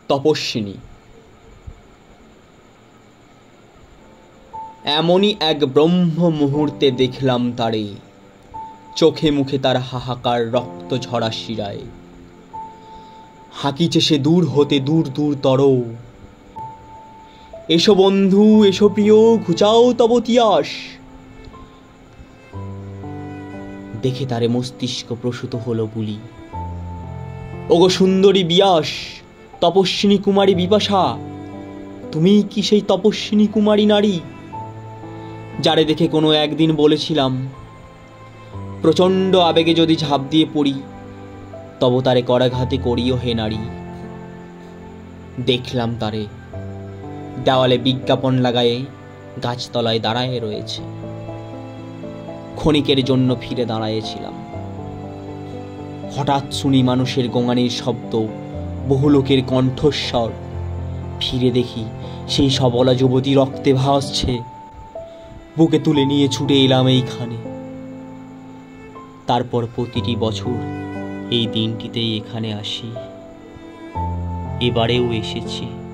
তপস্বিনী। এমনই এক ব্রহ্ম মুহূর্তে দেখলাম তারে, চোখে মুখে তার হাহাকার, রক্ত ঝরা শিরায়। হাঁকিছে সে দূর হতে দূর দূরতর, এসো বন্ধু এসো প্রিয়, ঘুচাও তব তিয়াস। দেখে তারে মস্তিষ্ক প্রসূত হলো বুলি। ওগো সুন্দরী বিয়াস, তপস্বিনী কুমারী বিপাশা, তুমি কি সেই তপস্বিনী কুমারী নারী যারে দেখে কোনো একদিন বলেছিলাম, প্রচণ্ড আবেগে যদি ঝাঁপ দিয়ে পড়ি, তব তারে করাঘাতে করিও হে নারী। দেখলাম তারে দেওয়ালে বিজ্ঞাপন লাগায়ে গাছতলায় দাঁড়ায়ে রয়েছে। ক্ষণিকের জন্য ফিরে দাঁড়ায়েছিলাম। হঠাৎ শুনি মানুষের গোঙানির শব্দ, বহু লোকের কণ্ঠস্বর। ফিরে দেখি সেই সবলা যুবতী রক্তে ভাসছে। বুকে তুলে নিয়ে ছুটে এলাম এইখানে। তারপর প্রতিটি বছর এই দিনটিতেই এখানে আসি। এবারেও এসেছি।